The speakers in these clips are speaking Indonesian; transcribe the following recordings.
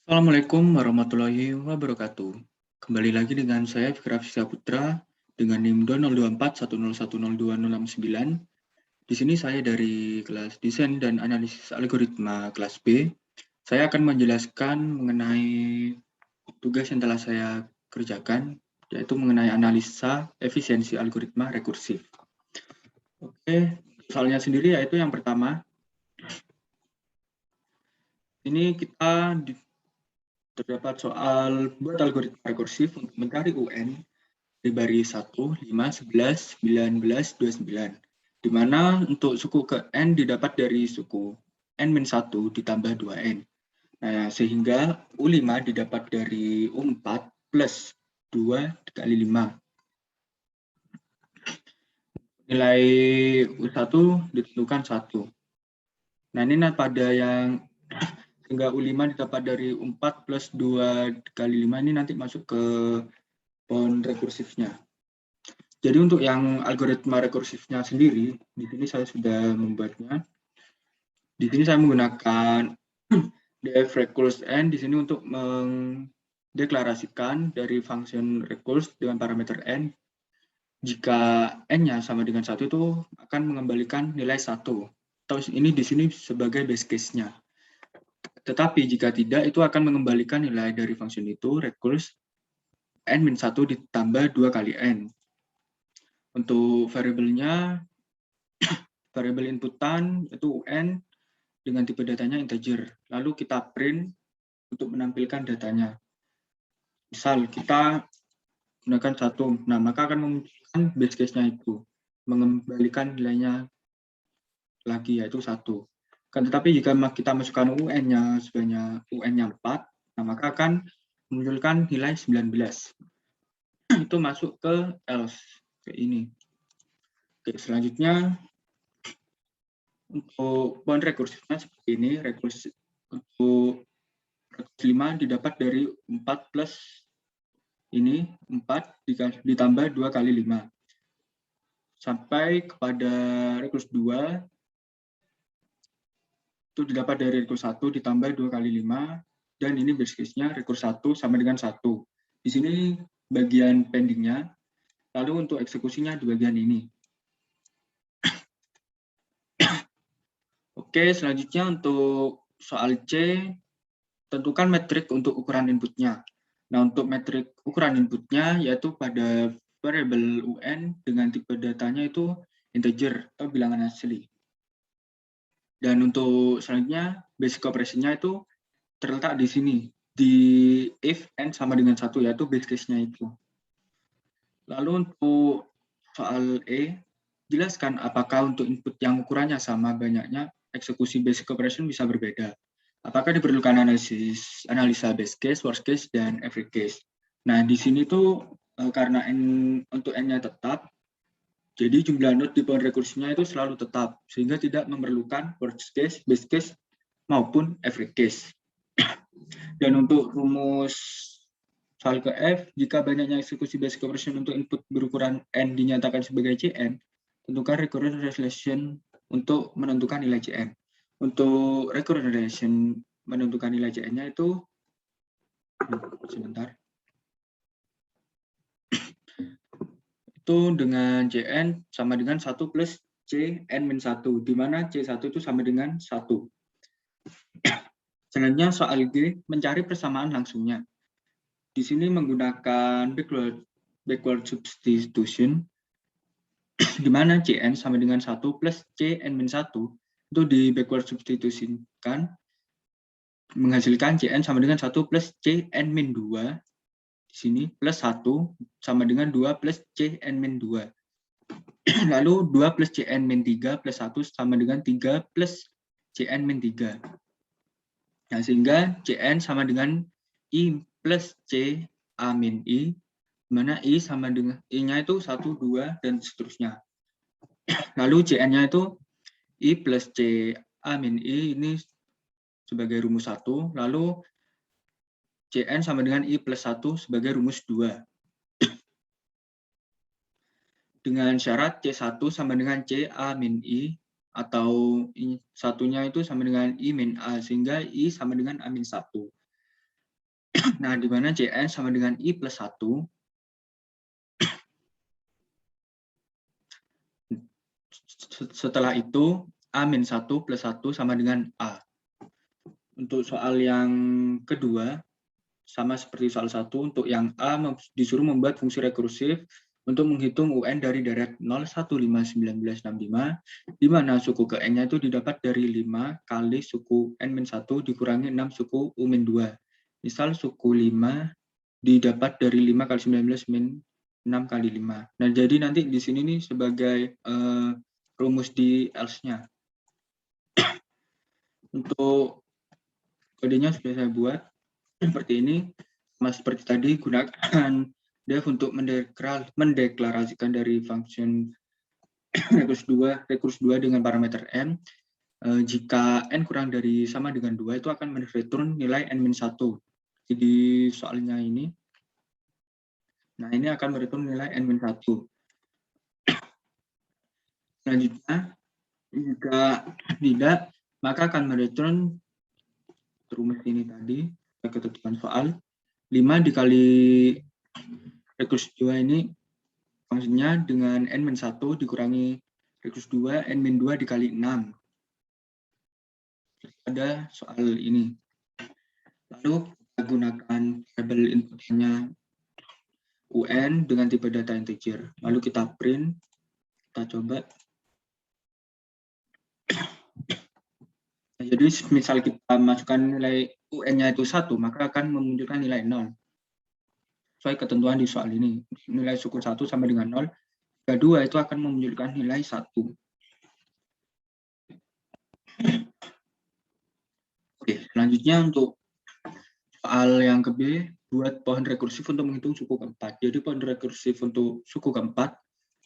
Assalamualaikum warahmatullahi wabarakatuh. Kembali lagi dengan saya Fikra Fisya Putra dengan NIM 0241010269. Di sini saya dari kelas Desain dan Analisis Algoritma kelas B. Saya akan menjelaskan mengenai tugas yang telah saya kerjakan, yaitu mengenai analisa efisiensi algoritma rekursif. Oke, soalnya sendiri yaitu yang pertama. Ini kita terdapat soal buat algoritma rekursif untuk mencari UN di baris 1, 5, 11, 19, 29. Di mana untuk suku ke N didapat dari suku N-1 ditambah 2N. Nah, sehingga U5 didapat dari U4 plus 2 kali 5. Nilai U1 ditentukan 1. Nah, ini pada yang sehingga U5 didapat dari U4 plus 2 kali 5 ini nanti masuk ke pohon rekursifnya. Jadi untuk yang algoritma rekursifnya sendiri, di sini saya sudah membuatnya. Di sini saya menggunakan def recurse n di sini untuk mendeklarasikan dari function recurse dengan parameter n. Jika n-nya sama dengan 1 itu akan mengembalikan nilai 1. Atau ini di sini sebagai base case-nya. Tetapi jika tidak, itu akan mengembalikan nilai dari function itu, recurse, n-1 ditambah 2 kali n. Untuk variabelnya, variabel inputan itu UN dengan tipe datanya integer. Lalu kita print untuk menampilkan datanya. Misal kita gunakan 1, nah maka akan memunculkan base case-nya itu, mengembalikan nilainya lagi yaitu 1. Tetapi jika kita masukkan UN-nya sebanyak UN-nya 4, nah maka akan memunculkan nilai 19. Itu masuk ke else, ke ini. Oke, selanjutnya untuk point rekursifnya seperti ini, rekursif untuk 5 didapat dari 4 plus ini 4 ditambah 2 kali 5. Sampai kepada rekursi 2 itu didapat dari rekursi 1 ditambah 2 kali 5 dan ini base case-nya rekursi 1 sama dengan 1. Di sini bagian pendingnya. Lalu untuk eksekusinya di bagian ini. Oke, selanjutnya untuk soal C, tentukan metrik untuk ukuran inputnya. Nah, untuk metrik ukuran inputnya yaitu pada variabel UN dengan tipe datanya itu integer atau bilangan asli. Dan untuk selanjutnya basic operation-nya itu terletak di sini, di if n sama dengan 1 yaitu base case-nya itu. Lalu untuk soal E, jelaskan apakah untuk input yang ukurannya sama banyaknya eksekusi basic operation bisa berbeda. Apakah diperlukan analisa base case, worst case, dan every case. Nah, di sini tuh karena untuk n-nya tetap, jadi jumlah node di pohon rekursifnya itu selalu tetap, sehingga tidak memerlukan worst case, base case, maupun every case. Dan untuk rumus soal ke F, jika banyaknya eksekusi basic operation untuk input berukuran n dinyatakan sebagai Cn, tentukan recurrent relation untuk menentukan nilai Cn. Untuk recurrent relation menentukan nilai Cn-nya itu, sebentar, itu dengan Cn sama dengan 1 plus Cn-1, di mana C1 itu sama dengan 1. Selanjutnya soal G, mencari persamaan langsungnya. Di sini menggunakan backward substitution, di mana Cn sama dengan 1 plus Cn-1 itu di backward substitusikan menghasilkan Cn sama dengan 1 plus Cn-2 di sini plus 1 sama dengan 2 plus Cn-2. Lalu 2 plus Cn-3 plus 1 sama dengan 3 plus Cn-3. Nah, sehingga Cn sama dengan I plus C A min I, mana I sama dengan I-nya itu 1, 2, dan seterusnya. Lalu Cn-nya itu I plus C A min I ini sebagai rumus 1, lalu Cn sama dengan I plus 1 sebagai rumus 2. Dengan syarat C1 sama dengan C A min I, atau I satunya itu sama dengan I min A, sehingga I sama dengan A min 1. Nah, di mana Cn sama dengan I plus 1. Setelah itu, A-1 plus 1 sama dengan A. Untuk soal yang kedua, sama seperti soal 1, untuk yang A disuruh membuat fungsi rekursif untuk menghitung UN dari deret 0151965, di mana suku ke N-nya itu didapat dari 5 kali suku N-1 dikurangi 6 suku U-2. Misal suku 5 didapat dari 5 kali 19 min 6 kali 5. Nah, jadi nanti di sini nih sebagai rumus di else-nya. Untuk kodenya sudah saya buat seperti ini. Sama seperti tadi, gunakan def untuk mendeklarasikan dari function recurse 2 dengan parameter n. Jika n kurang dari sama dengan 2, itu akan mereturn nilai n-1. Jadi soalnya ini. Nah, ini akan mereturn nilai n-1. Selanjutnya, jika tidak, maka akan mereturn rumus ini tadi, ketentuan soal. 5 dikali recurse 2 ini fungsinya dengan n-1 dikurangi recurse 2, n-2 dikali 6. Ada soal ini. Lalu kita gunakan variabel inputnya UN dengan tipe data integer. Lalu kita print, kita coba. Nah, jadi misal kita masukkan nilai UN-nya itu 1, maka akan memunculkan nilai 0. Sesuai ketentuan di soal ini, nilai suku 1 sama dengan 0, jika 2 itu akan memunculkan nilai 1. Oke, selanjutnya untuk soal yang ke B, buat pohon rekursif untuk menghitung suku keempat. Jadi pohon rekursif untuk suku keempat,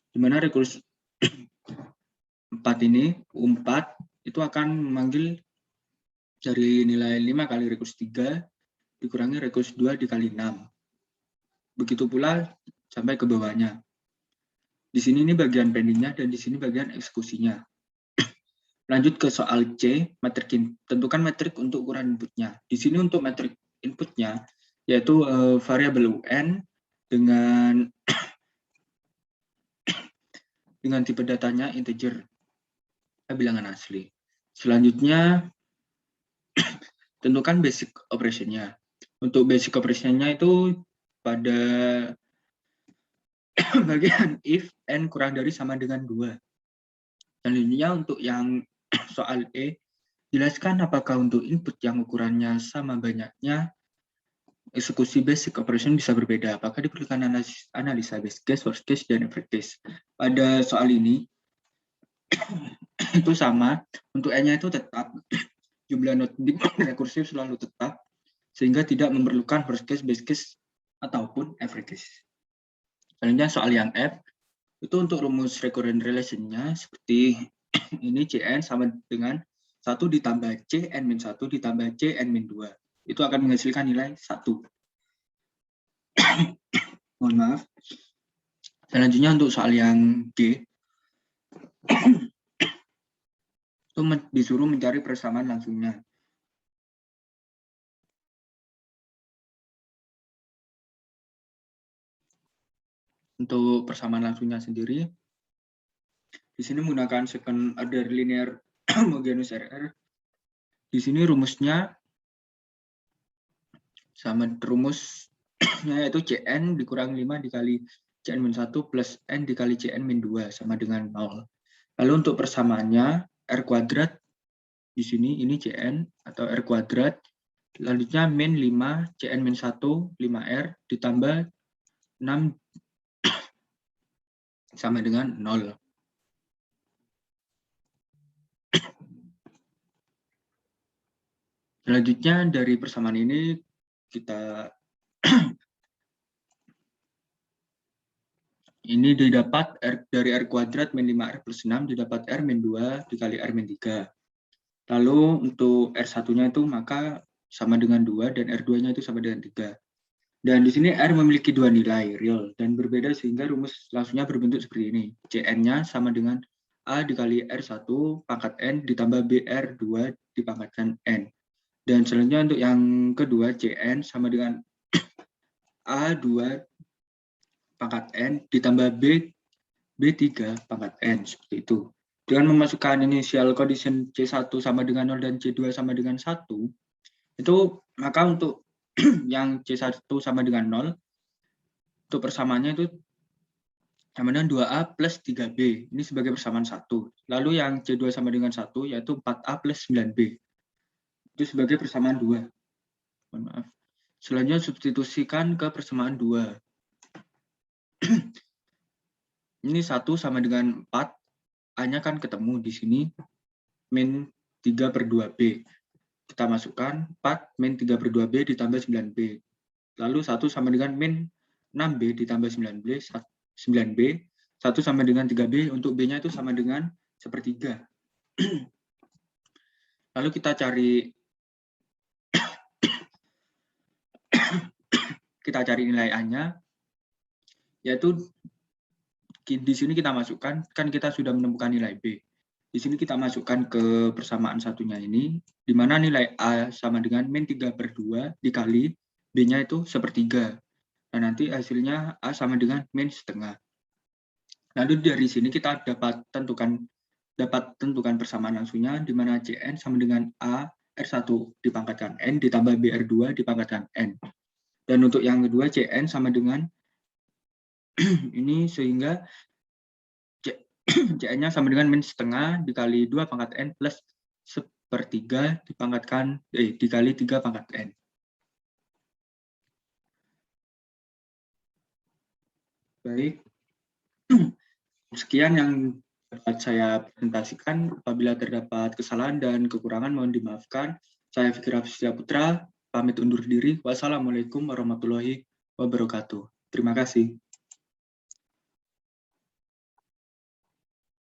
di mana rekursif 4 ini, U4, itu akan memanggil dari nilai 5 kali recurse 3 dikurangi recurse 2 dikali 6. Begitu pula sampai ke bawahnya. Di sini ini bagian pendingnya dan di sini bagian eksekusinya. Lanjut ke soal C, tentukan metrik untuk ukuran inputnya. Di sini untuk metrik inputnya yaitu variabel UN dengan tipe datanya integer, bilangan asli. Selanjutnya tentukan basic operation-nya. Untuk basic operation-nya itu pada bagian if n kurang dari sama dengan 2. Selanjutnya untuk yang soal E, jelaskan apakah untuk input yang ukurannya sama banyaknya, eksekusi basic operation bisa berbeda. Apakah diperlukan analisa best case, worst case, dan average case. Pada soal ini, itu sama. Untuk N-nya itu tetap. Jumlah not rekursif selalu tetap, sehingga tidak memerlukan worst case, best case, ataupun average case. Selanjutnya soal yang F, itu untuk rumus recurrent relation-nya seperti ini, Cn sama dengan 1 ditambah Cn-1 ditambah Cn-2. Itu akan menghasilkan nilai 1. Mohon maaf. Selanjutnya untuk soal yang G, itu disuruh mencari persamaan langsungnya. Untuk persamaan langsungnya sendiri, di sini menggunakan second order linear homogeneous RR. Di sini rumusnya sama, rumusnya yaitu Cn dikurangi 5 dikali Cn-1 plus N dikali Cn-2 sama dengan 0. Lalu untuk persamaannya, R kuadrat di sini ini Cn atau R kuadrat. Selanjutnya min 5 Cn-1 5R ditambah 6 sama dengan 0. Selanjutnya dari persamaan ini kita ini didapat R dari R kuadrat min 5R plus 6 didapat R min 2 dikali R min 3. Lalu untuk R1-nya itu maka sama dengan 2 dan R2-nya itu sama dengan 3. Dan di sini R memiliki 2 nilai real dan berbeda sehingga rumus langsungnya berbentuk seperti ini. Cn-nya sama dengan A dikali R1 pangkat N ditambah BR2 dipangkatkan N. Dan selanjutnya untuk yang kedua, Cn sama dengan A2 pangkat N ditambah B3 pangkat N, seperti itu. Dengan memasukkan initial condition C1 sama dengan 0 dan C2 sama dengan 1, itu maka untuk yang C1 sama dengan 0, untuk persamaannya itu sama dengan 2A plus 3B. Ini sebagai persamaan 1. Lalu yang C2 sama dengan 1, yaitu 4A plus 9B. Itu sebagai persamaan 2. Mohon maaf. Selanjutnya substitusikan ke persamaan 2. Ini 1 sama dengan 4. A-nya kan ketemu di sini. Min 3 per 2B. Kita masukkan 4 min 3 per 2B ditambah 9B. Lalu 1 sama dengan min 6B ditambah 9B. 1 sama dengan 3B. Untuk B-nya itu sama dengan 1/3. Lalu kita cari nilai A-nya, yaitu di sini kita masukkan, kan kita sudah menemukan nilai B. Di sini kita masukkan ke persamaan satunya ini, di mana nilai A sama dengan min 3 per 2 dikali B-nya itu 1/3. Nah, nanti hasilnya A sama dengan min setengah. Lalu dari sini kita dapat tentukan persamaan langsungnya, di mana Cn sama dengan A R1 dipangkatkan N ditambah BR2 dipangkatkan N. Dan untuk yang kedua Cn sama dengan ini, sehingga Cn-nya sama dengan min setengah dikali 2 pangkat N plus 1/3 dikali 3 pangkat N. Baik, sekian yang dapat saya presentasikan. Apabila terdapat kesalahan dan kekurangan mohon dimaafkan. Saya Fikri Hafizia Putra, pamit undur diri. Wassalamualaikum warahmatullahi wabarakatuh. Terima kasih.